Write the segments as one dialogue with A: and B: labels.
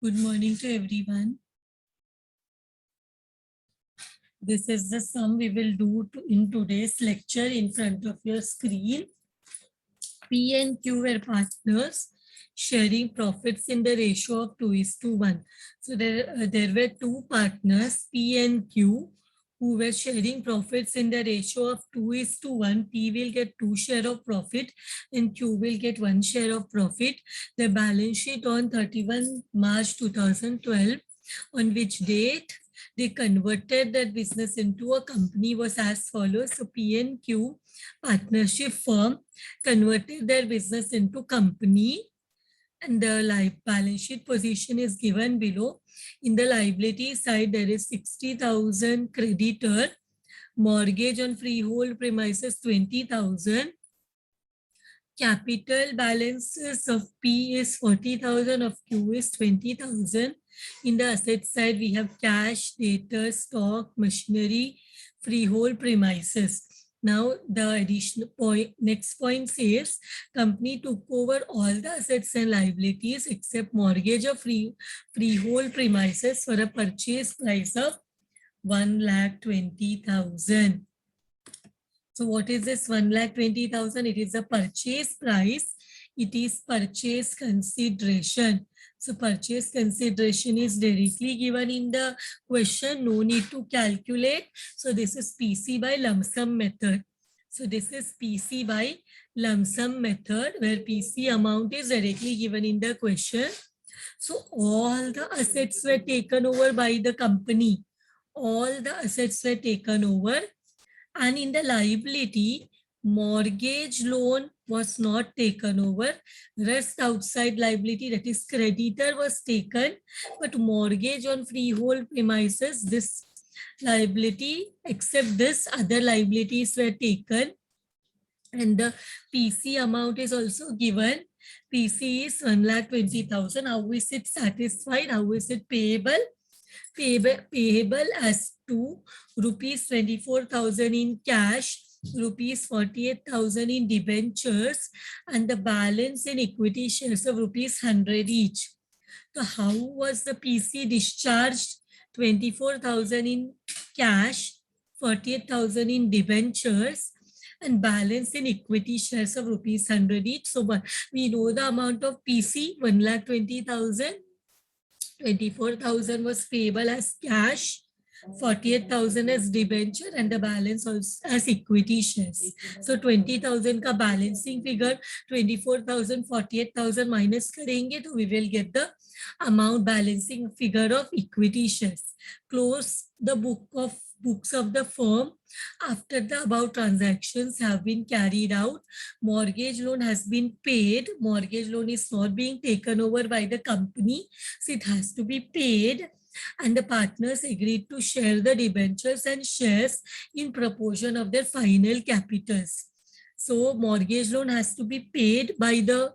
A: Good morning to everyone. This is the sum we will do in today's lecture in front of your screen. P and Q were partners sharing profits in the ratio of 2:1. So there were two partners, P and Q, who were sharing profits in the ratio of 2:1. P will get 2 share of profit and Q will get 1 share of profit. The balance sheet on 31 March 2012, on which date they converted that business into a company, was as follows. So P and Q partnership firm converted their business into company, and the balance sheet position is given below. In the liability side, there is 60,000 creditor, mortgage on freehold premises 20,000, capital balances of P is 40,000, of Q is 20,000. In the asset side, we have cash, data, stock, machinery, freehold premises. Now, the additional point, next point says, company took over all the assets and liabilities except mortgage of freehold premises for a purchase price of 1,20,000. So what is this 1,20,000? It is the purchase price. It is purchase consideration. So purchase consideration is directly given in the question. No need to calculate. So this is PC by lump sum method. So this is PC by lump sum method, where PC amount is directly given in the question. So all the assets were taken over by the company. All the assets were taken over. And in the liability, mortgage loan was not taken over. Rest outside liability, that is creditor, was taken, but mortgage on freehold premises, this liability, except this, other liabilities were taken. And the PC amount is also given. PC is 1,20,000. How is it satisfied? How is it payable? Payable as to rupees 24,000 in cash, rupees 48,000 in debentures, and the balance in equity shares of rupees 100 each. So how was the PC discharged? 24,000 in cash, 48,000 in debentures, and balance in equity shares of rupees 100 each. So we know the amount of PC, 1,20,000. 24,000 was payable as cash, 48,000 as debenture, and the balance also as equity shares. So 20,000 ka balancing figure, 24,000, 48,000 minus karenge, so we will get the amount balancing figure of equity shares. Close the books of the firm after the above transactions have been carried out. Mortgage loan has been paid. Mortgage loan is not being taken over by the company, so it has to be paid. And the partners agreed to share the debentures and shares in proportion of their final capitals. So mortgage loan has to be paid by the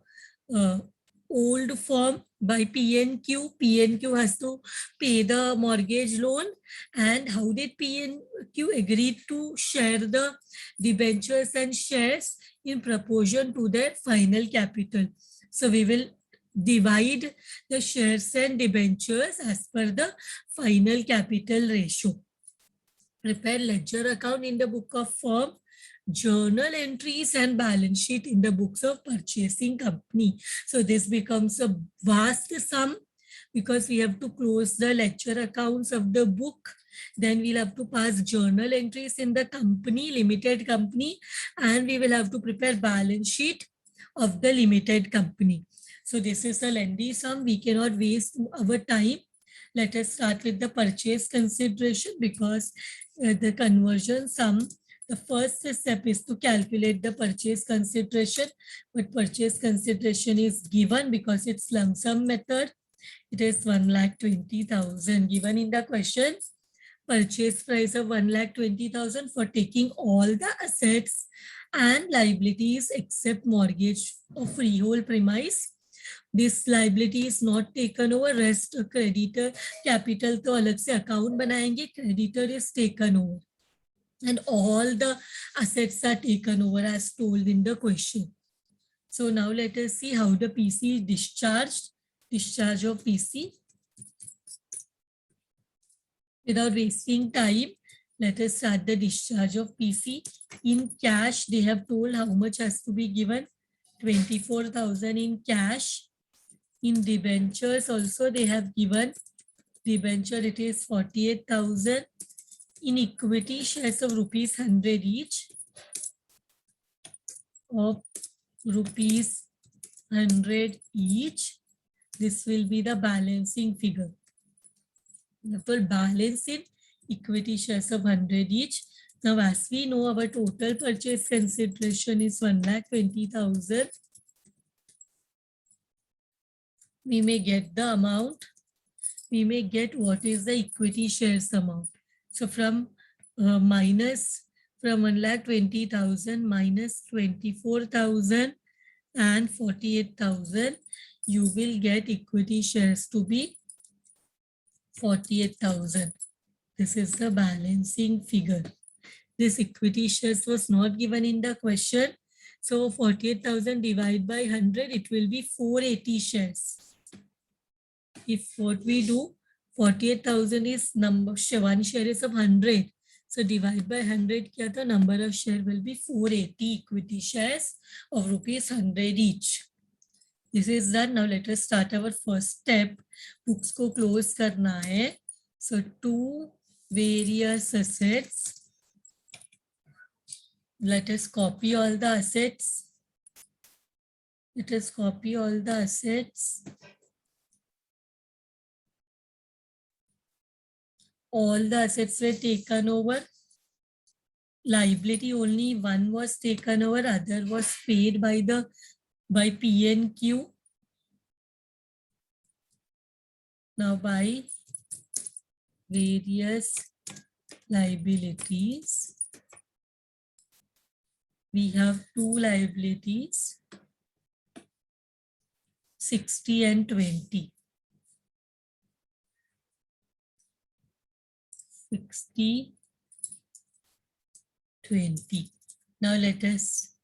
A: old firm, by PNQ. PNQ has to pay the mortgage loan. And how did PNQ agree to share the debentures and shares? In proportion to their final capital. So we will divide the shares and debentures as per the final capital ratio. Prepare ledger account in the book of firm, journal entries and balance sheet in the books of purchasing company. So this becomes a vast sum, because we have to close the ledger accounts of the book. Then we'll have to pass journal entries in the company, limited company, and we will have to prepare balance sheet of the limited company. So this is a lengthy sum. We cannot waste our time. Let us start with the purchase consideration, because the conversion sum, the first step is to calculate the purchase consideration, but purchase consideration is given because it's lump sum method. It is 1,20,000 given in the question. Purchase price of 1,20,000 for taking all the assets and liabilities except mortgage of freehold premise. This liability is not taken over. Rest creditor capital तो अलग से account बनाएंगे. Creditor is taken over, and all the assets are taken over as told in the question. So now let us see how the PC is discharged. Discharge of PC. Without wasting time, let us start the discharge of PC. In cash, they have told how much has to be given. 24,000 in cash. In debentures also they have given. Debenture it is 48,000. In equity shares of rupees 100 each. Of rupees 100 each. This will be the balancing figure. Therefore, balance in equity shares of 100 each. Now, as we know, our total purchase consideration is 1,20,000. We may get the amount. We may get what is the equity shares amount. So, from 1,20,000 minus 24,000 and 48,000, you will get equity shares to be 48,000. This is the balancing figure. This equity shares was not given in the question. So 48,000 divided by 100, it will be 480 shares. If what we do, 48,000 is number, one share is of 100. So divide by 100, the number of share will be 480 equity shares of rupees 100 each. This is done. Now let us start our first step. Books को close करना है. So two various assets. Let us copy all the assets. Let us copy all the assets. All the assets were taken over. Liability only one was taken over. Other was paid by PNQ. Now by various liabilities, we have two liabilities, 60 and 20. 60, 20. Now let us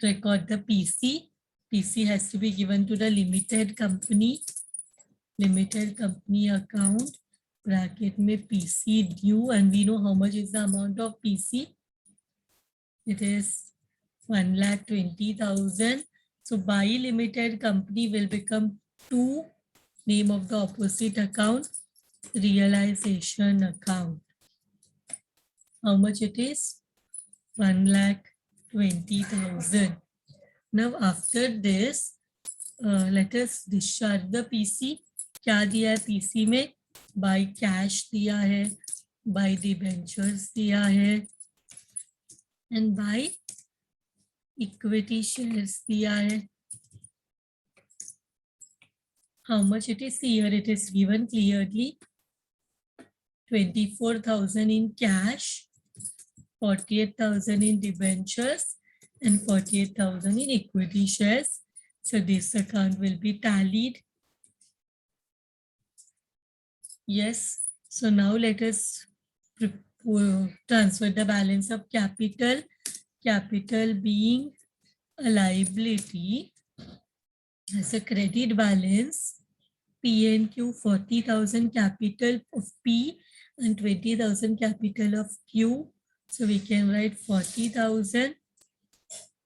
A: record the PC. PC has to be given to the limited company. Limited company account. Bracket में PC due, and we know how much is the amount of PC. It is 1,20,000. So by limited company will become 2. Name of the opposite account, realization account. How much it is? 1,20,000. Now after this, let us discharge the PC. क्या दिया है PC में? By cash दिया है, by debentures दिया है, and by equity shares दिया है. How much it is here? It is given clearly. 24,000 in cash, 48,000 in debentures, and 48,000 in equity shares. So this account will be tallied. Yes. So now let us transfer the balance of capital. Capital being a liability as a credit balance. PNQ 40,000 capital of P and 20,000 capital of Q. So we can write 40,000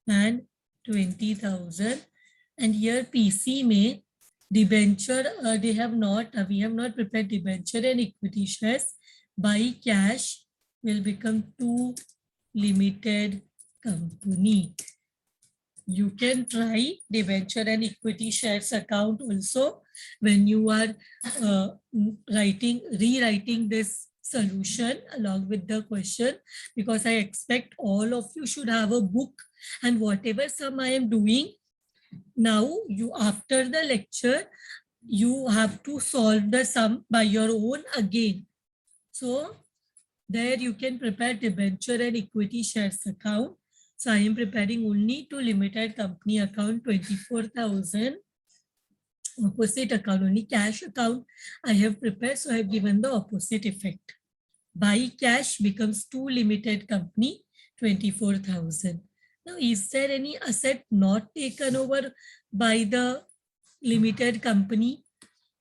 A: and 20,000. And here PC may debenture, we have not prepared debenture and equity shares. By cash will become 2 limited company. You can try debenture and equity shares account also when you are rewriting this solution along with the question, because I expect all of you should have a book, and whatever sum I am doing now, you after the lecture you have to solve the sum by your own again. So there you can prepare debenture and equity shares account. So I am preparing only to limited company account 24,000. Opposite account, only cash account I have prepared. So I have given the opposite effect. By cash becomes 2 limited company 24,000. Now is there any asset not taken over by the limited company?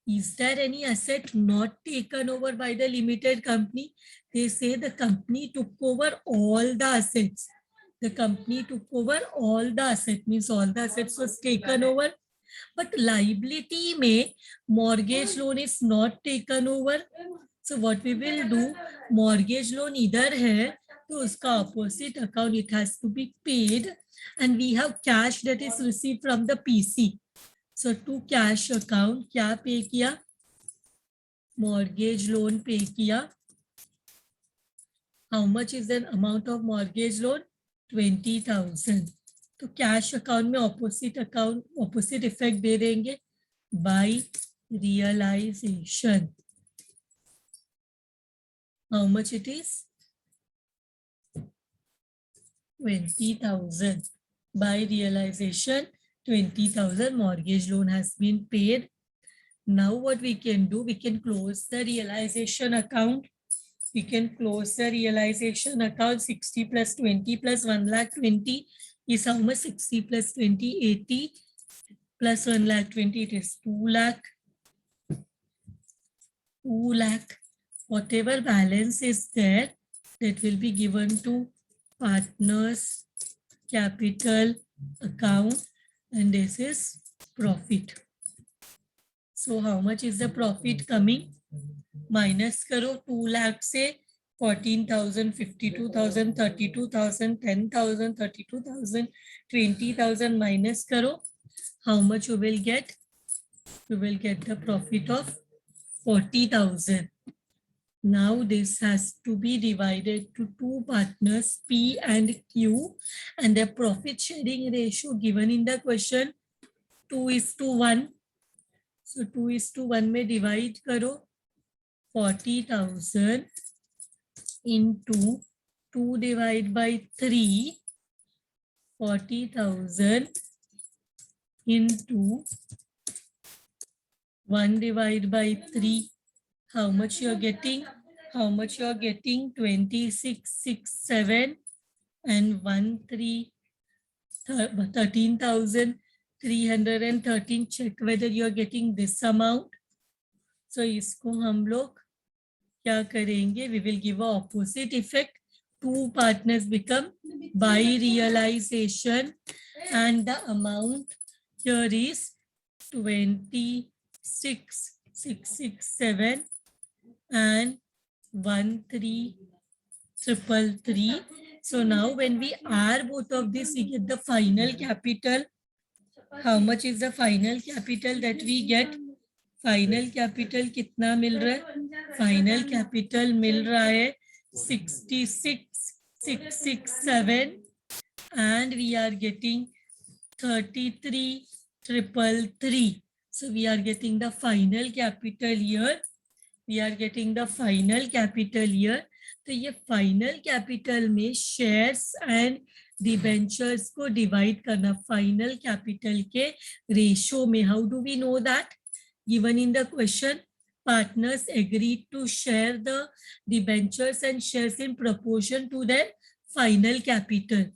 A: Is there any asset not taken over by the limited company? They say the company took over all the assets. The company took over all the assets, means all the assets was taken over. But liability में mortgage loan is not taken over. So what we will do, mortgage loan इधर है, तो उसका opposite account it has to be paid, and we have cash that is received from the PC. So to cash account क्या पे किया? Mortgage loan पे किया. How much is the amount of mortgage loan? 20,000. तो cash account में opposite effect दे देंगे by realisation. How much it is? 20,000. By realization, 20,000 mortgage loan has been paid. Now what we can do, we can close the realization account. We can close the realization account. 60 plus 20 plus 1,20,000 is how much? 60 plus 20, 80 plus 1,20,000, it is 2 lakh. 2 lakh. Whatever balance is there, that will be given to partners capital account, and this is profit. So how much is the profit coming? Minus करो 2 lakh से 14,000, 52,000, 32,000, 10,000, 32,000, 20,000 minus करो. How much you will get? You will get the profit of 40,000. Now this has to be divided to two partners P and Q, and the profit sharing ratio given in the question 2:1. So 2:1 में divide करो 40,000 into 2 divided by 3, 40,000 into 1 divided by 3. How much you are getting? How much you are getting? 2667 and 13,313. Check whether you are getting this amount. So इसको हम लोग क्या करेंगे? We will give a opposite effect. Two partners become by realization, and the amount here is 26,667 and 13,333. So now when we add both of this, we get the final capital. How much is the final capital that we get? Final capital कितना मिल रहा है? Final capital मिल रहा है 66,667 and we are getting 33,333. So we are getting the final capital here. We are getting the final capital here. तो ये final capital में shares and debentures को divide करना फाइनल कैपिटल के रेशो में. How do we know that? Given in the question, partners agreed to share the debentures and shares in proportion to their final capital.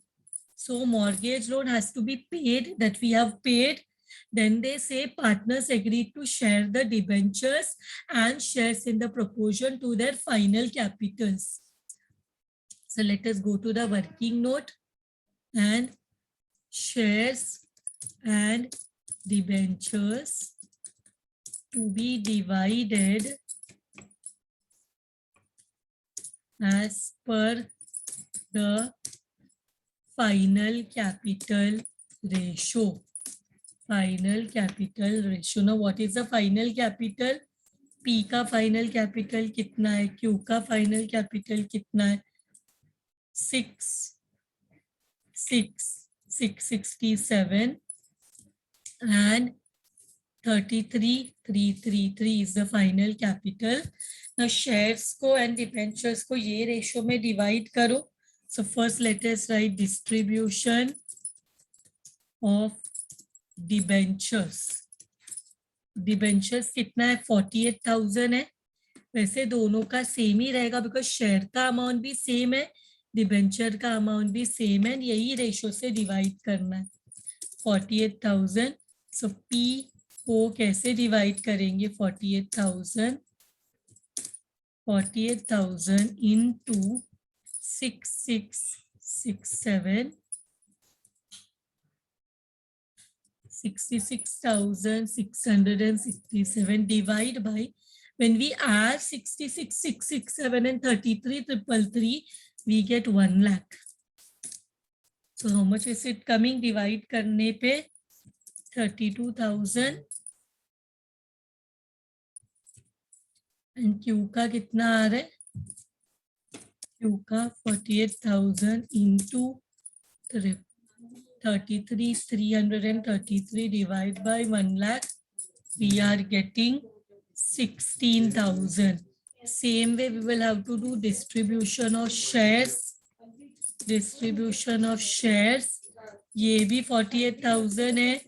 A: So mortgage loan has to be paid, that we have paid. Then they say partners agreed to share the debentures and shares in the proportion to their final capitals. So let us go to the working note, and shares and debentures to be divided as per the final capital ratio. Final capital ratio. Now what is the final capital? P का final capital कितना है? Q का final capital कितना है? 667 and 33,333 is the final capital. Now shares को and debentures को ये ratio में divide करो. So first let us write distribution of debentures. Debentures कितना है? 48,000 है. वैसे दोनों का सेम ही रहेगा बिकॉज शेयर का अमाउंट भी सेम है, डिबेंचर का अमाउंट भी सेम है, यही रेशो से डिवाइड करना है. 48,000. सो P को कैसे डिवाइड करेंगे? 48,000 into 6667, 66,667 divide by, when we add 66,667 and 33,333, we get 1 lakh. So how much is it coming? Divide करने पे 32,000 and Q का कितना आ रहा है? Q का 48,000 into 33,333 divided by 1 lakh, we are getting 16,000. Same way we will have to do distribution of shares. Distribution of shares, ये भी 48,000 है.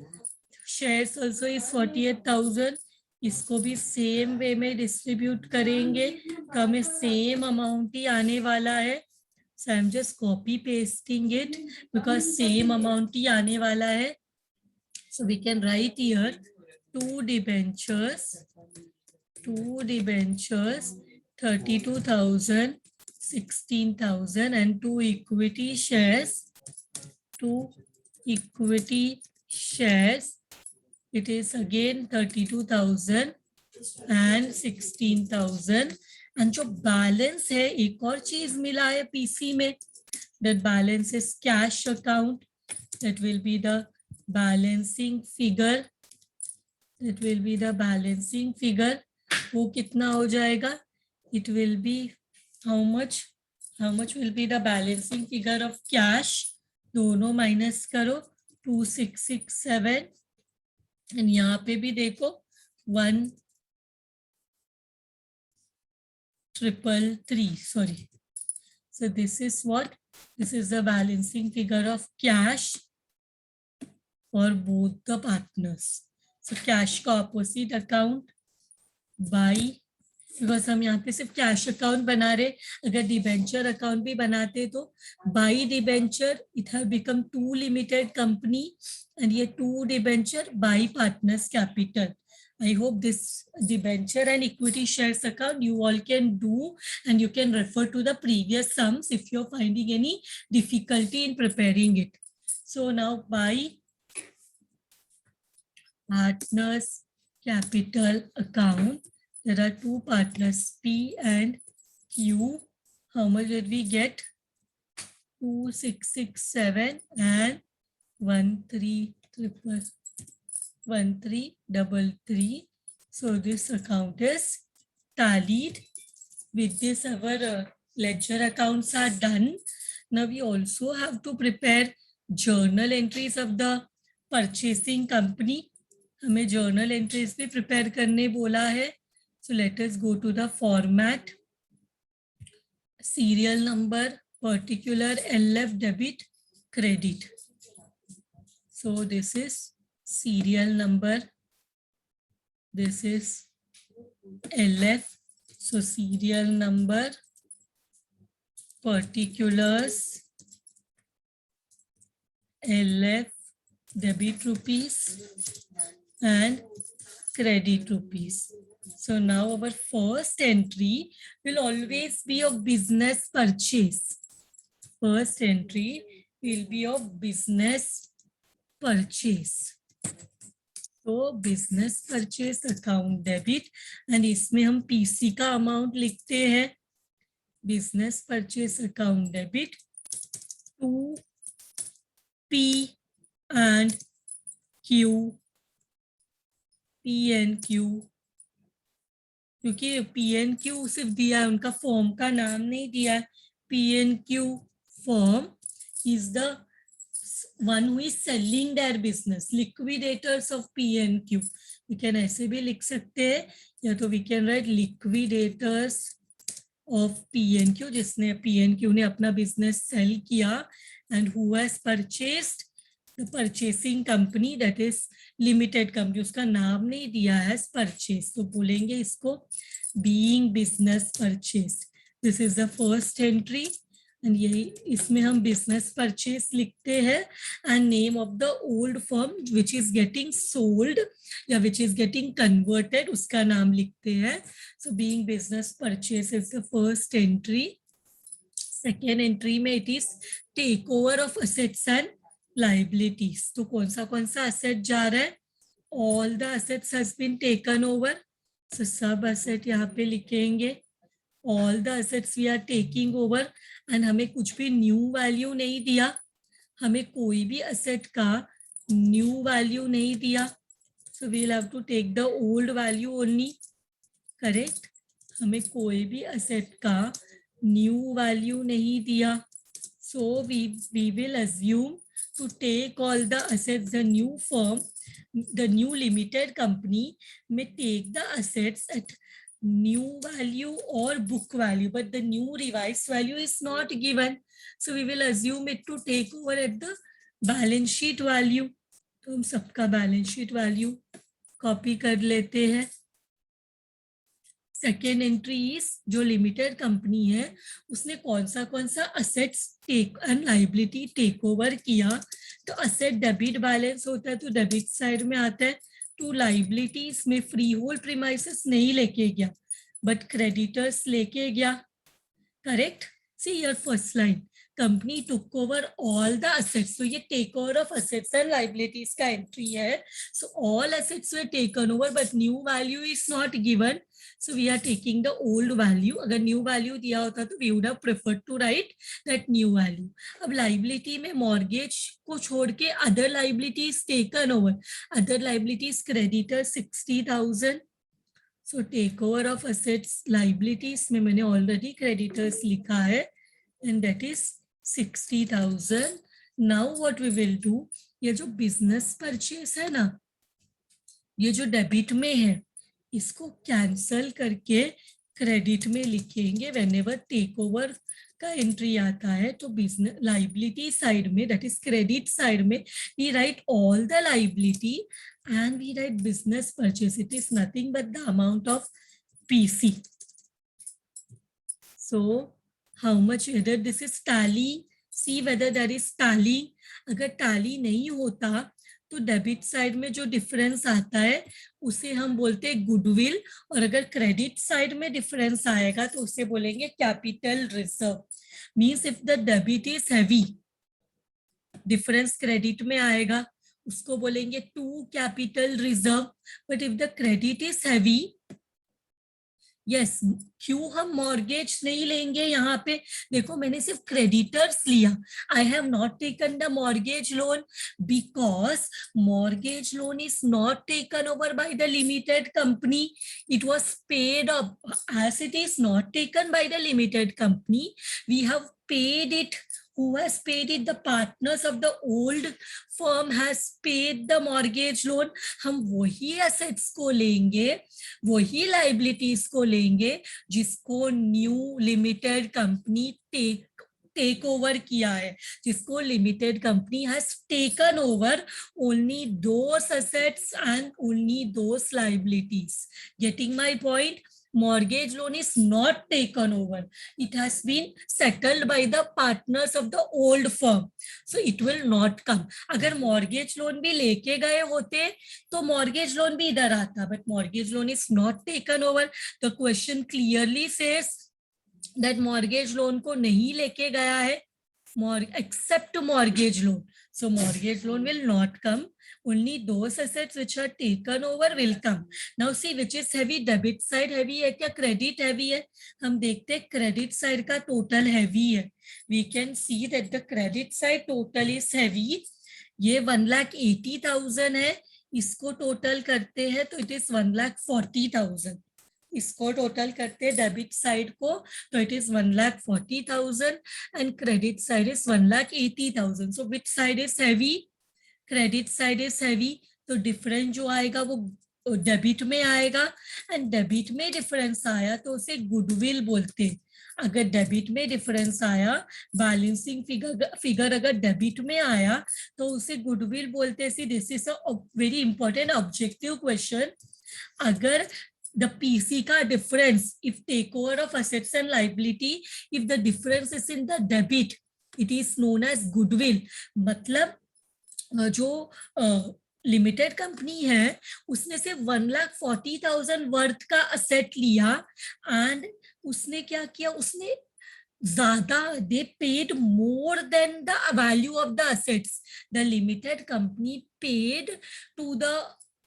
A: Shares also is 48,000. इसको भी सेम वे में डिस्ट्रीब्यूट करेंगे तो हमें सेम अमाउंट ही आने वाला है. So I'm just copy pasting it because same amount ही आने वाला है. So we can write here 2 debentures, 32,000, 16,000 and 2 equity shares, 2 equity shares. It is again 32,000 and 16,000. And जो बैलेंस है, एक और चीज मिला है पीसी में, that balance is cash account. That will be the balancing figure. That will be the balancing figure. वो कितना हो जाएगा? It will be how much? How much will be the balancing figure of cash? दोनों minus करो 2667 and यहाँ पे भी देखो 1,333. Sorry. So this is what? This is the balancing figure of cash for both the partners. So cash का opposite account by, because हम यहाँ पे सिर्फ कैश अकाउंट बना रहे, अगर डिबेंचर अकाउंट भी बनाते तो by debenture it have become 2 limited company and ये 2 debenture by partners capital. I hope this debenture and equity shares account you all can do and you can refer to the previous sums if you're finding any difficulty in preparing it. So now by partners capital account, there are 2 partners P and Q. How much did we get? 2667 and 1333. So this account is tallied. With this our ledger accounts are done. Now we also have to prepare journal entries of the purchasing company. हमें journal entries भी prepare करने बोला है. So let us go to the format. Serial number, particular, LF, debit, credit. So this is serial number. This is LF. So serial number, particulars, LF, debit rupees and credit rupees. So now our first entry will always be of business purchase. First entry will be of business purchase. तो business purchase account debit and इसमें हम PC का amount लिखते हैं. Business purchase account debit to P and Q, P and Q, क्योंकि P and Q सिर्फ दिया है, उनका फॉर्म का नाम नहीं दिया है. P and Q form is the one who is selling their business, liquidators of P&Q. We can ऐसे भी लिख सकते हैं, या तो we can write liquidators of P&Q, जिसने P&Q ने अपना business sell किया, and who has purchased the purchasing company, that is limited company, उसका नाम नहीं दिया है purchase, तो बोलेंगे इसको being business purchased. This is the first entry. And यही इसमें हम बिजनेस परचेस लिखते हैं and name of the old firm which is getting sold या विच इज गेटिंग कन्वर्टेड उसका नाम लिखते हैं. So being business purchase is the first entry. Second entry में it is take over of assets and liabilities. तो कौन सा asset जा रहा है? All the assets has been taken over. So सब असेट यहाँ पे लिखेंगे. All the assets we are taking over and हमें कुछ भी न्यू वैल्यू नहीं दिया. हमें कोई भी असेट का न्यू वैल्यू नहीं दिया. So we will have to take the old value only. Correct. हमें कोई भी असेट का न्यू वैल्यू नहीं दिया. सो we will assume to take all the assets. The new firm, the new limited company may take the assets at new value or book value, but the new revised value is not given. So we will assume it to take over at the balance sheet value. तो हम सबका balance sheet value copy कर लेते हैं. Second entry is जो limited company है उसने कौन सा assets take and liability take over किया. तो असेट डेबिट बैलेंस होता है तो डेबिट साइड में आता है. टू लाइबिलिटीज में फ्री होल्ड प्रीमाइसेस नहीं लेके गया बट क्रेडिटर्स लेके गया. Correct. See your first line, company took over all the assets. तो ये take over of assets and liabilities का एंट्री है. So all assets were taken over but new value is not given. So we are taking the old value. अगर new value दिया होता तो we would have preferred to write that new value. अब liability में mortgage को छोड़ के other liabilities taken over. Other liabilities creditor 60,000. So take over of assets liabilities में मैंने already creditors लिखा है and that is 60,000. Now what we will do, ये जो business purchase है ना, ये जो डेबिट में है इसको कैंसल करके क्रेडिट में लिखेंगे. व्हेनेवर टेक ओवर का एंट्री आता है तो बिजनेस लाइबिलिटी साइड में, दैट इज क्रेडिट साइड में, we write all the liability and we write business purchase. It is nothing but the amount of PC. So how much, whether this is tally, see whether that is tally. अगर tally नहीं होता तो debit side में जो difference आता है उसे हम बोलते हैं गुडविल. और अगर क्रेडिट साइड में डिफरेंस आएगा तो उसे बोलेंगे capital reserve. Means if the debit is heavy, difference credit में आएगा, उसको बोलेंगे to capital reserve. But if the credit is heavy, yes, क्यों हम मॉर्गेज नहीं लेंगे? यहाँ पे देखो मैंने सिर्फ क्रेडिटर्स लिया. I have not taken the mortgage loan because mortgage loan is not taken over by the limited company. It was paid up. As it is not taken by the limited company, we have paid it. Who has paid it? The partners of the old firm has paid the mortgage loan. हम वही assets को लेंगे, वही liabilities को लेंगे जिसको new limited company take over किया है, जिसको limited company has taken over only those assets and only those liabilities. Getting my point? Mortgage loan is not taken over. It has been settled by the partners of the old firm. So it will not come. अगर mortgage loan भी लेके गए होते तो mortgage loan भी इधर आता. But mortgage loan is not taken over. The question clearly says that mortgage loan को नहीं लेके गया है except mortgage loan. So mortgage loan will not come. Only those assets which are taken over will come. Now see which is heavy, debit side heavy है क्या credit heavy है? हम देखते हैं credit side का total heavy है. We can see that the credit side total is heavy. ये 1,80,000 है. इसको total करते हैं तो it is 1,40,000. इसको टोटल करते हैं डेबिट साइड को तो it is 1,40,000 and credit side is 1,80,000. So which side is heavy? Credit side is heavy. तो डिफरेंस जो आएगा वो डेबिट में आएगा एंड डेबिट में डिफरेंस आया तो उसे गुडविल बोलते हैं. अगर डेबिट में डिफरेंस आया, बैलेंसिंग फिगर अगर डेबिट में आया तो उसे गुडविल बोलते हैं. See this is a very important objective question. अगर the PC का difference, if takeover of assets and liability, if the difference is in the debit, it is known as goodwill. मतलब जो लिमिटेड कंपनी है उसने से 1,40,000 worth का asset लिया and उसने क्या किया, उसने ज्यादा, they paid more than the value of the assets. The limited company paid to the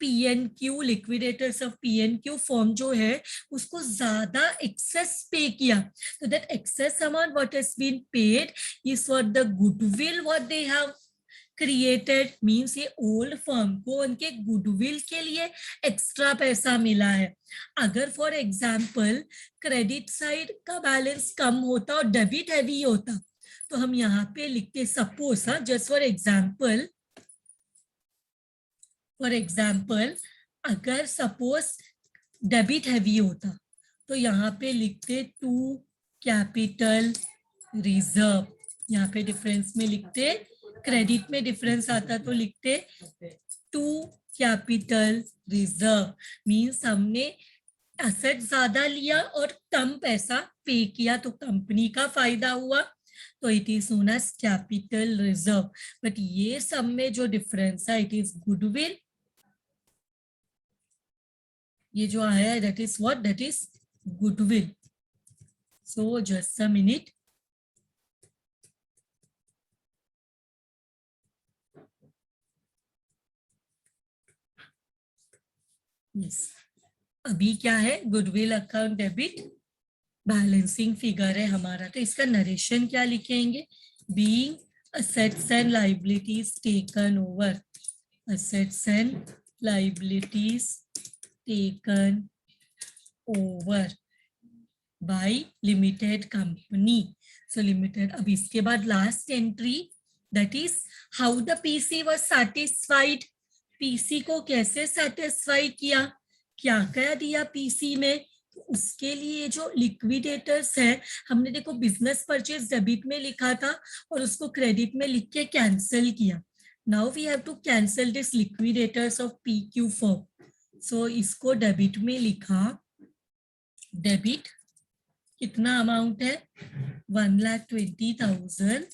A: PNQ, liquidators of PNQ firm जो है उसको ज्यादा excess पे किया. So that excess amount what has been paid is for the goodwill what they have created, means ये old firm को उनके goodwill के लिए एक्स्ट्रा पैसा मिला है. अगर फॉर एग्जांपल क्रेडिट साइड का बैलेंस कम होता और डेबिट हैवी होता तो हम यहाँ पे लिखते सपोज, जस्ट फॉर एग्जांपल अगर सपोज डेबिट हैवी होता तो यहाँ पे लिखते टू कैपिटल रिजर्व. यहाँ पे डिफरेंस में लिखते, क्रेडिट में डिफरेंस आता तो लिखते टू कैपिटल रिजर्व. मींस हमने एसेट ज्यादा लिया और कम पैसा पे किया तो कंपनी का फायदा हुआ, तो it is known as capital reserve. But ये सब में जो डिफरेंस है इट इज गुडविल. ये जो आया है that is what, that is goodwill. So just a minute. Yes. अभी क्या है, goodwill account debit balancing figure है हमारा, तो इसका नरेशन क्या लिखेंगे, being assets and liabilities taken over, assets and liabilities taken over bye limited company. So limited. अब इसके बाद last entry that is how the PC was satisfied. PC को कैसे सेटिस्फाई किया, क्या क्या दिया पीसी में, तो उसके लिए जो लिक्विडेटर्स है हमने देखो बिजनेस परचेज डेबिट में लिखा था और उसको क्रेडिट में लिख के कैंसिल किया. Now we have to cancel this liquidators of PQ firm. So इसको डेबिट में लिखा, डेबिट कितना अमाउंट है 1,20,000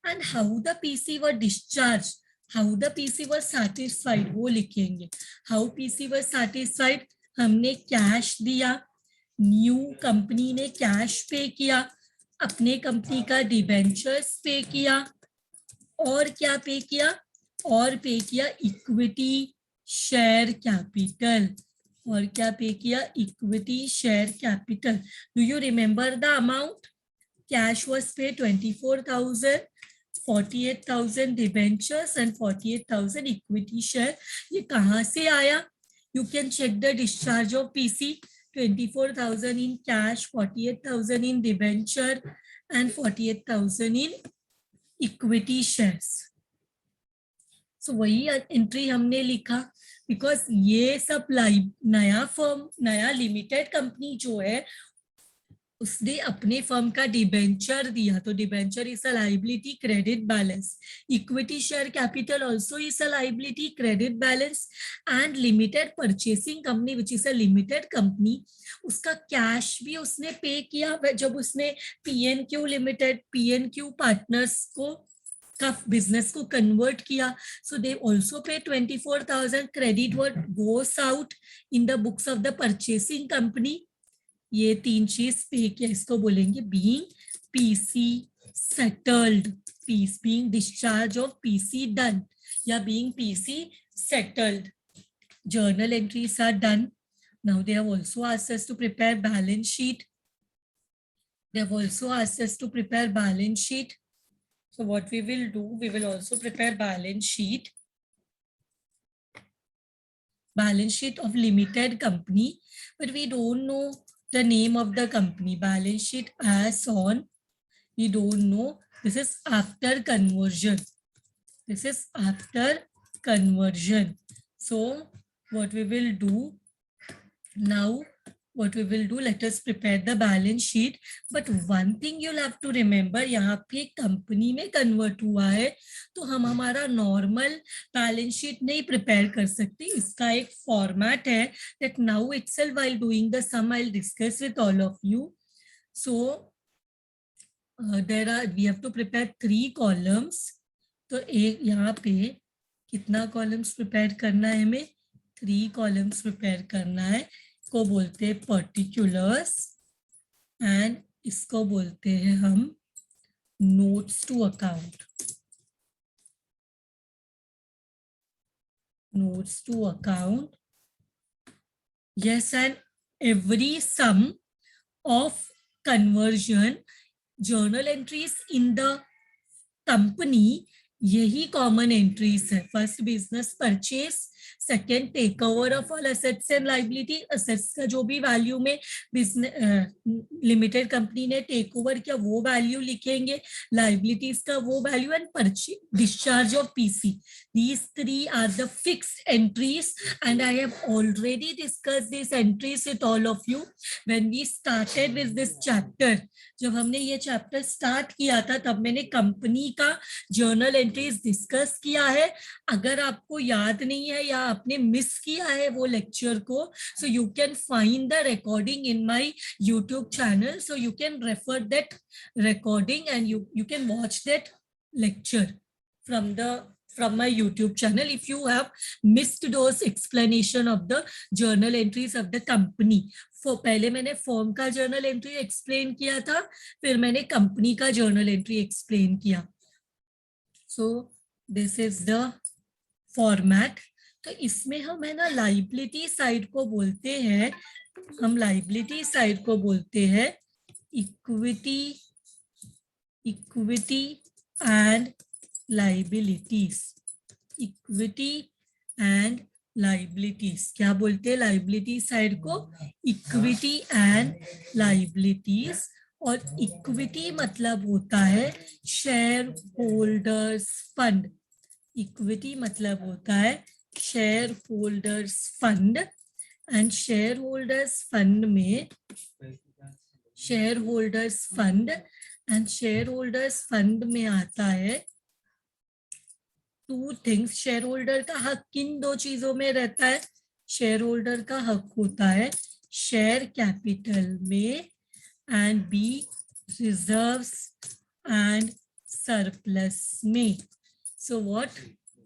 A: and how the PC were discharge, how the PC was satisfied वो लिखेंगे. हाउ पीसी was satisfied, हमने कैश दिया, न्यू कंपनी ने कैश पे किया, अपने कंपनी का डिबेंचर्स पे किया और क्या पे किया, और पे किया इक्विटी शेयर कैपिटल, और क्या पे किया, equity share capital. Do you remember the amount, cash was paid 24,000, 48,000 debentures and 48,000 equity share. ये कहाँ से आया, you can check the discharge of PC. 24,000 in cash, 48,000 in debenture and 48,000 in equity shares. So वही entry हमने लिखा, because ये सब नया फर्म, नया लिमिटेड कंपनी जो है उसने अपने फर्म का डिबेंचर दिया, तो debenture is a liability credit balance, equity share capital also is a liability credit balance, and limited purchasing company which is a limited company, उसका कैश भी उसने पे किया जब उसने पीएनक्यू लिमिटेड, पीएनक्यू पार्टनर्स को का बिजनेस को कन्वर्ट किया. सो दे also pay 24,000, credit word goes out in the books of the purchasing company. ये तीन चीज पे किया, इसको बोलेंगे बीइंग पीसी सेटल्ड, पीस being discharge of PC done या being PC settled. Journal entries are done. Now they have also asked us to prepare balance sheet. They have also asked us to prepare balance sheet. So what we will do, we will also prepare balance sheet of limited company, but we don't know the name of the company. Balance sheet as on, we don't know. This is after conversion. This is after conversion. So what we will do now, what we will do, let us prepare the balance sheet. But one thing you'll have to remember, यहाँ पे company में convert हुआ है तो हम हमारा normal balance sheet नहीं prepare कर सकते. इसका एक फॉर्मेट है that now itself while doing the sum I'll discuss with all of you. So we have to prepare 3 columns. तो एक यहाँ पे कितना कॉलम्स प्रिपेयर करना है हमें? 3 कॉलम्स प्रिपेयर करना है. इसको बोलते हैं पर्टिकुलर्स एंड इसको बोलते हैं हम notes to account. Notes to account. Yes, and every sum of conversion journal entries in the company, यही कॉमन एंट्रीज है. First business purchase, second take over of all assets and liability. Assets का जो भी value में business limited company ने take over किया वो value लिखेंगे, लाइबिलिटीज का वो value, and purchase discharge of PC. These 3 are the fixed entries and I have already discussed these entries with all of you when we started with this chapter. जब हमने ये chapter start किया था तब मैंने company का journal entries discuss किया है. अगर आपको याद नहीं है या आपने मिस किया है वो लेक्चर को, so you can find the recording in my YouTube channel, so you can refer that recording and you can watch that lecture from my YouTube channel if you have missed those explanation of the journal entries of the company. पहले मैंने form का journal entry explain किया था, फिर मैंने company का journal entry explain किया. सो this is the format. तो इसमें हम है ना लाइबिलिटी साइड को बोलते हैं, हम लाइबिलिटी साइड को बोलते हैं equity and liabilities. Equity and liabilities. क्या बोलते हैं लाइबिलिटी साइड को? Equity and liabilities. और इक्विटी मतलब होता है शेयर होल्डर्स फंड. इक्विटी मतलब होता है share holders fund. And shareholders fund में शेयर होल्डर्स फंड में आता है 2 थिंग्स. शेयर होल्डर का हक किन 2 चीजों में रहता है? शेयर होल्डर का हक होता है शेयर कैपिटल में and B reserves and surplus में. So what,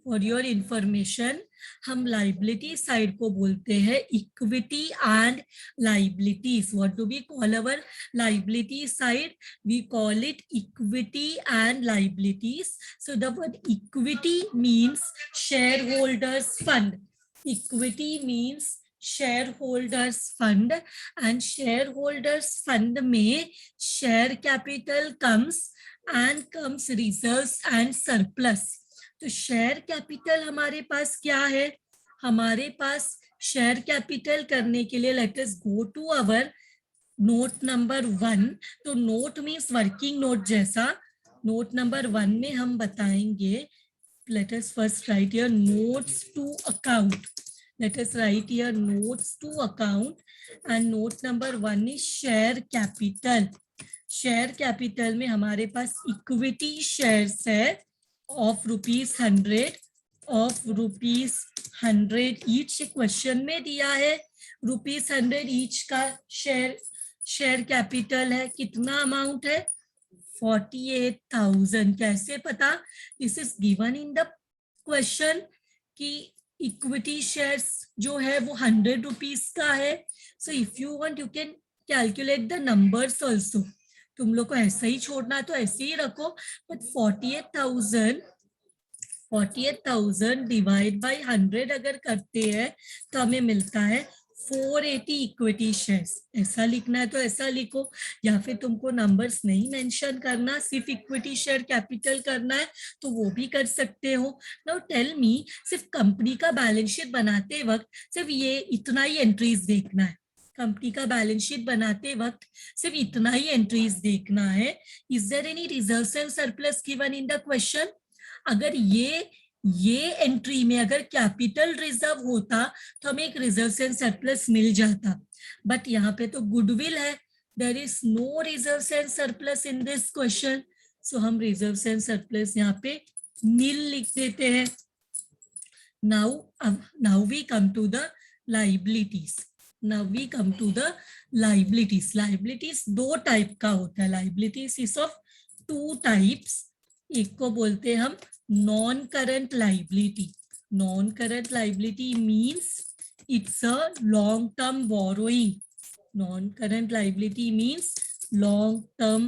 A: for your information, हम लाइबिलिटी साइड को बोलते हैं equity and liabilities. What do we call our liability side? We call it equity and liabilities. So the word equity means shareholders fund. Equity means shareholders fund and shareholders fund में share capital comes reserves and surplus. तो share capital हमारे पास क्या है? हमारे पास share capital करने के लिए let us go to our note number 1. तो नोट मीन्स वर्किंग नोट जैसा. नोट नंबर 1 में हम बताएंगे, let us first write here notes to account. Let us write here notes to account and note number 1 is share capital. Share capital में हमारे पास equity shares है of ₹100 each. Question में दिया है ₹100 each का शेयर कैपिटल है. कितना amount है? 48,000. कैसे पता? This is given in the question कि इक्विटी शेयर्स जो है वो ₹100 का है. So if you want you can calculate the numbers also. तुम लोग को ऐसा ही छोड़ना तो ऐसे ही रखो, बट 48,000 डिवाइड बाय 100 अगर करते हैं तो हमें मिलता है 480 इक्विटी शेयर्स. ऐसा लिखना है तो ऐसा लिखो, या फिर तुमको नंबर्स नहीं मेंशन करना, सिर्फ इक्विटी शेयर कैपिटल करना है तो वो भी कर सकते हो. नाउ टेल मी, सिर्फ कंपनी का बैलेंस शीट बनाते वक्त सिर्फ ये इतना ही एंट्रीज देखना है? कंपनी का बैलेंस शीट बनाते वक्त सिर्फ इतना ही एंट्रीज देखना है? Is there any reserves and surplus given in the question? अगर ये ये एंट्री में अगर कैपिटल रिजर्व होता तो हमें एक रिजर्व एंड सरप्लस मिल जाता, बट यहाँ पे तो गुडविल है, there is no reserve and surplus in this question, so हम रिजर्व एंड सरप्लस यहाँ पे नील लिख देते हैं। Now we come to the liabilities. Now we come to the liabilities. Liabilities दो टाइप का होता है, liabilities is of two types. एक को बोलते हैं हम non current liability. Non current liability means it's a long term borrowing. Non current liability means long term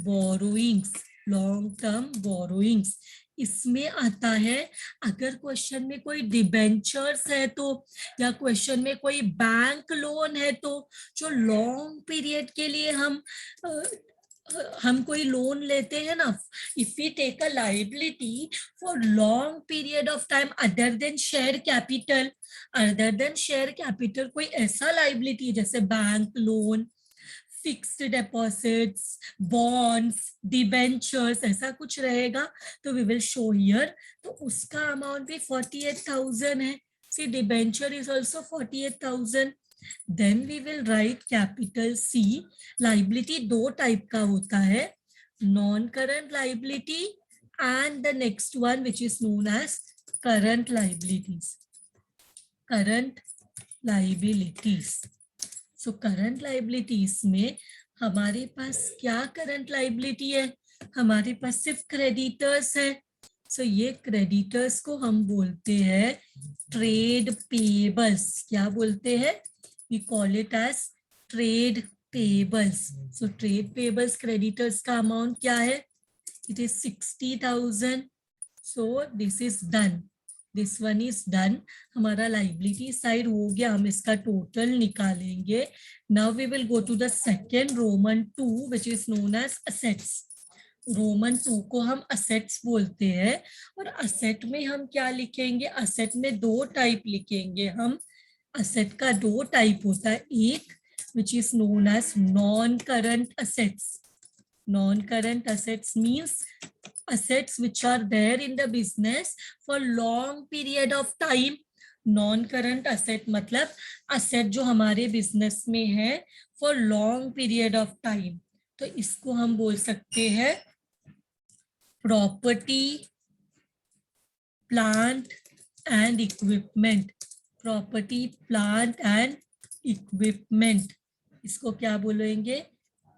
A: borrowings. Long term borrowings इसमें आता है अगर क्वेश्चन में कोई डिबेंचर्स है तो, या क्वेश्चन में कोई बैंक लोन है तो, जो लॉन्ग पीरियड के लिए हम कोई लोन लेते हैं ना, if we take a liability for long period of time other than share capital, other than share capital कोई ऐसा लाइबिलिटी जैसे bank loan, fixed deposits, bonds, debentures, ऐसा कुछ रहेगा तो वी विल शो हियर, तो उसका अमाउंट भी 48,000 है। C debenture is also 48,000। Then we will write capital C. Liability दो टाइप का होता है, non current liability and the next one which is known as current liabilities. Current liabilities. So current liabilities में हमारे पास क्या करंट लाइबिलिटी है, हमारे पास सिर्फ क्रेडिटर्स है। सो ये क्रेडिटर्स को हम बोलते हैं ट्रेड पेबल्स। क्या बोलते हैं? We call it as trade payables. So trade payables creditors का अमाउंट क्या है? It is 60,000। So this is done, this one is done. हमारा लाइबिलिटी साइड हो गया, हम इसका टोटल निकालेंगे। Now we will go to the second Roman 2 which is known as assets. Roman 2 को हम असेट्स बोलते हैं, और असेट में हम क्या लिखेंगे? असेट में दो टाइप लिखेंगे हम। असेट का दो टाइप होता है, एक which is known as non current assets. Non current assets means assets which are there in the business for long period of time. Non current asset मतलब असेट जो हमारे बिजनेस में है for long period of time, तो इसको हम बोल सकते हैं property, plant and equipment. Property, plant and equipment, इसको क्या बोलेंगे?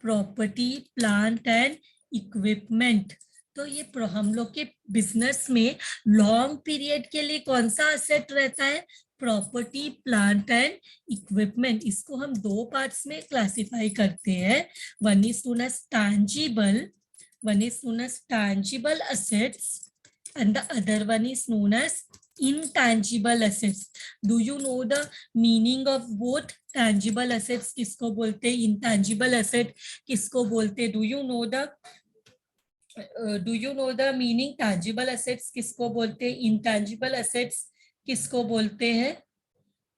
A: Property, plant and equipment. तो ये हम लोग के बिजनेस में लॉन्ग पीरियड के लिए कौन सा असेट रहता है? Property, plant and equipment. इसको हम दो पार्ट्स में क्लासिफाई करते हैं। One is known as tangible, one is known as tangible assets and the other one is known as intangible assets. Do you know the meaning of both? Tangible assets किसको बोलते हैं, intangible asset किसको बोलते हैं? Do you know the meaning? Tangible assets किसको बोलते हैं, intangible assets किसको बोलते हैं?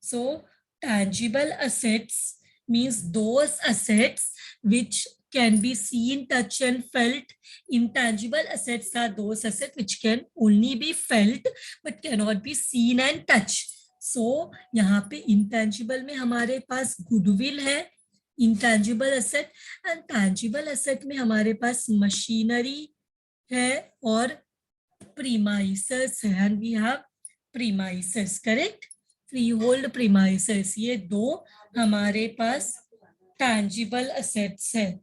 A: So tangible assets means those assets which can be seen, touched and felt. Intangible assets are those assets which can only be felt but cannot be seen and touched. So यहाँ पे intangible में हमारे पास goodwill है, intangible asset, and tangible asset में हमारे पास machinery है और premises है, and we have premises, correct? freehold premises, ये दो हमारे पास tangible assets है।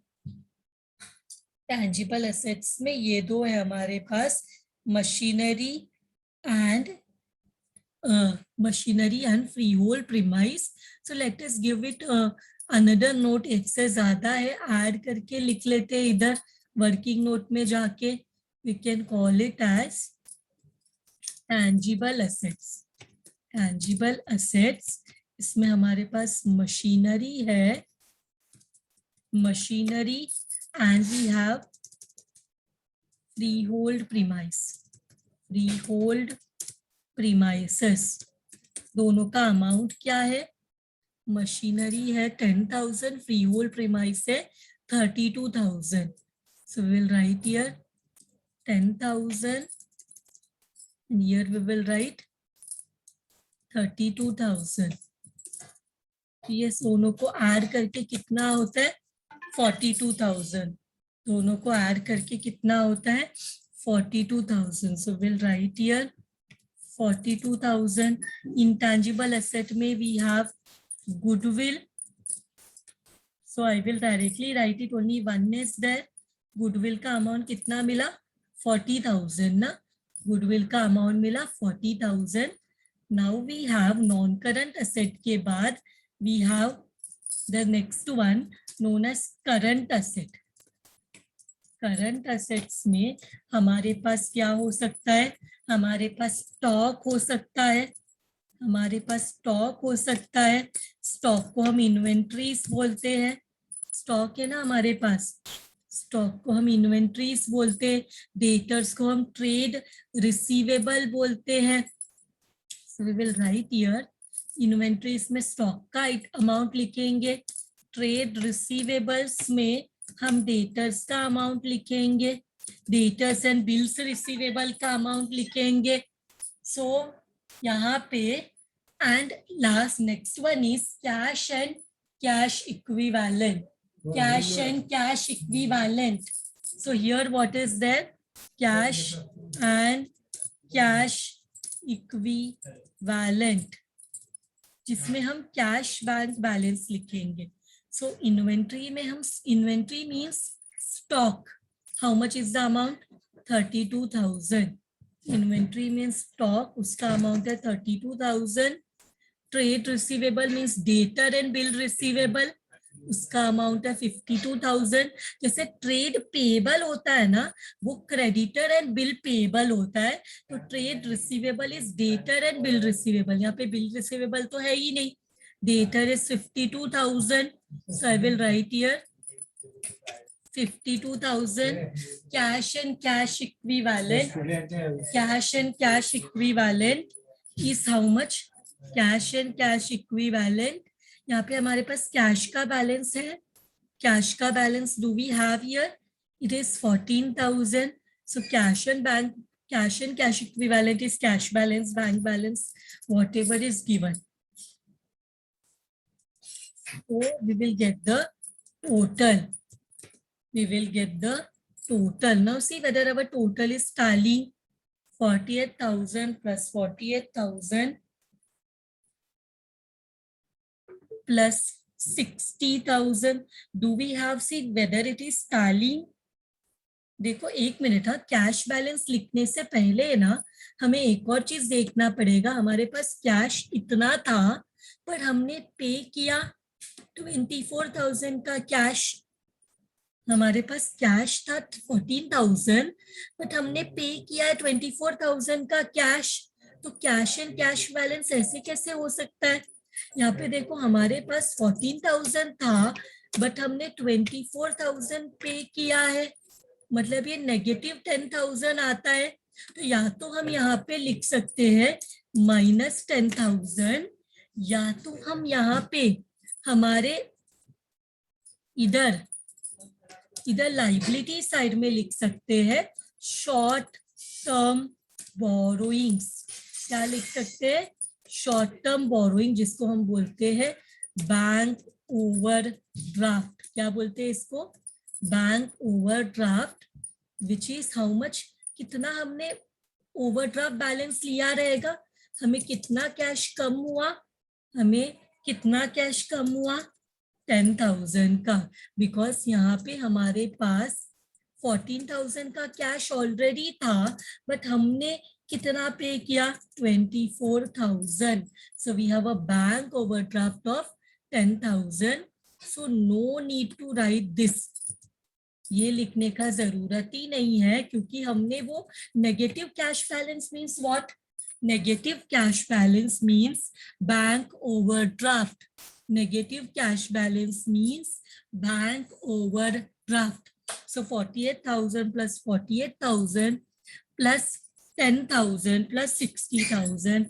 A: टैंजिबल एसेट्स में ये दो है हमारे पास, machinery and freehold premise. So let us give it another note, एक से ज्यादा है, ऐड करके लिख लेते हैं इधर वर्किंग नोट में जाके। We can call it as tangible assets. Tangible assets, इसमें हमारे पास मशीनरी है, machinery, and we have freehold premise, freehold premises। दोनों का अमाउंट क्या है? मशीनरी है 10,000, freehold premise है 32,000। So we will write here 10,000 and here we will write 32,000. ये दोनों को ऐड करके कितना होता है 42,000. दोनों को ऐड करके कितना होता है 42,000. So we'll write here 42,000. Intangible asset में we have goodwill. So I will directly write it, only one is there. Goodwill का amount कितना मिला 40,000 ना. Goodwill का amount मिला 40,000. Now we have non-current asset के बाद we have the next one known as current asset. Current assets में हमारे पास क्या हो सकता है, हमारे पास स्टॉक हो सकता है, हमारे पास स्टॉक हो सकता है. स्टॉक को हम इन्वेंट्रीज बोलते हैं. स्टॉक है ना हमारे पास, स्टॉक को हम इन्वेंट्रीज बोलते हैं. डेटर्स को हम ट्रेड रिसीवेबल बोलते हैं. So we will write here inventories में स्टॉक का अमाउंट लिखेंगे. ट्रेड रिसीवेबल्स में हम डेटर्स का अमाउंट लिखेंगे. डेटर्स एंड बिल्स रिसीवेबल का अमाउंट लिखेंगे. सो यहाँ पे and last next one is cash and cash equivalent. Cash and cash equivalent. So here what is there? Cash and cash equivalent, जिसमें हम कैश बैंक बैलेंस लिखेंगे. So inventory में हम, inventory means stock. How much is the amount? 32,000. Inventory means stock, उसका amount है 32,000. Trade receivable means debtor and bill receivable, उसका amount है 52,000. जैसे ट्रेड पेएबल होता है ना, वो क्रेडिटर एंड बिल पेएबल होता है. तो trade receivable is debtor and bill receivable. यहाँ पे बिल रिसीवेबल तो है ही नहीं. Debtor is 52,000. So I will write here 52,000. Cash and cash equivalent. Cash and cash equivalent is how much? Cash and cash equivalent, यहाँ पे हमारे पास कैश का बैलेंस है. कैश का balance do we have here? It is 14,000. So cash and cash equivalent is cash balance, bank balance, whatever is given. So we will get the total. We will get the total. Now see whether our total is tallying. 48,000 plus 48,000 plus 60,000. Do we have, see whether it is tallying? देखो एक minute, हाँ, cash balance लिखने से पहले ना हमें एक और चीज देखना पड़ेगा. हमारे पास कैश इतना था पर हमने पे किया 24,000 का कैश. हमारे पास कैश था 14,000 बट हमने पे किया है 24,000 का कैश. तो कैश एंड कैश बैलेंस ऐसे कैसे हो सकता है? यहाँ पे देखो हमारे पास 14,000 था बट हमने 24,000 पे किया है, मतलब ये नेगेटिव 10,000 आता है. तो या तो हम यहाँ पे लिख सकते हैं -10,000, या तो हम यहाँ पे हमारे इधर लाइबिलिटी साइड में लिख सकते हैं शॉर्ट टर्म बोरोइंग्स. क्या लिख सकते हैं? शॉर्ट टर्म बोरोइंग, जिसको हम बोलते हैं बैंक ओवरड्राफ्ट. क्या बोलते हैं इसको? Bank overdraft. Which is how much? कितना हमने ओवरड्राफ्ट बैलेंस लिया रहेगा, हमें कितना कैश कम हुआ, हमें कितना कैश कम हुआ 10,000 का. बिकॉज यहाँ पे हमारे पास 14,000 का कैश ऑलरेडी था बट हमने कितना पे किया 24,000. So we have a bank overdraft of 10,000. So no need to write this. ये लिखने का जरूरत ही नहीं है क्योंकि हमने वो negative cash balance means what? Negative cash balance means bank overdraft. Negative cash balance means bank overdraft. So 48,000 plus 48,000 plus 10,000 plus 60,000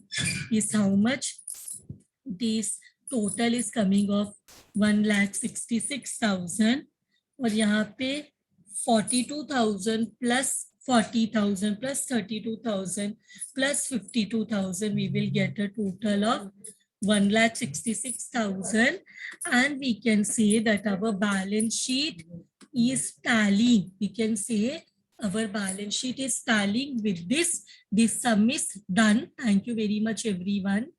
A: is how much? This total is coming of 1,66,000. और यहाँ पे 42,000 plus 40,000 plus 32,000 plus 52,000, we will get a total of 1,66,000. And we can say that our balance sheet is tallying. We can say our balance sheet is tallying with this. This sum is done. Thank you very much, everyone.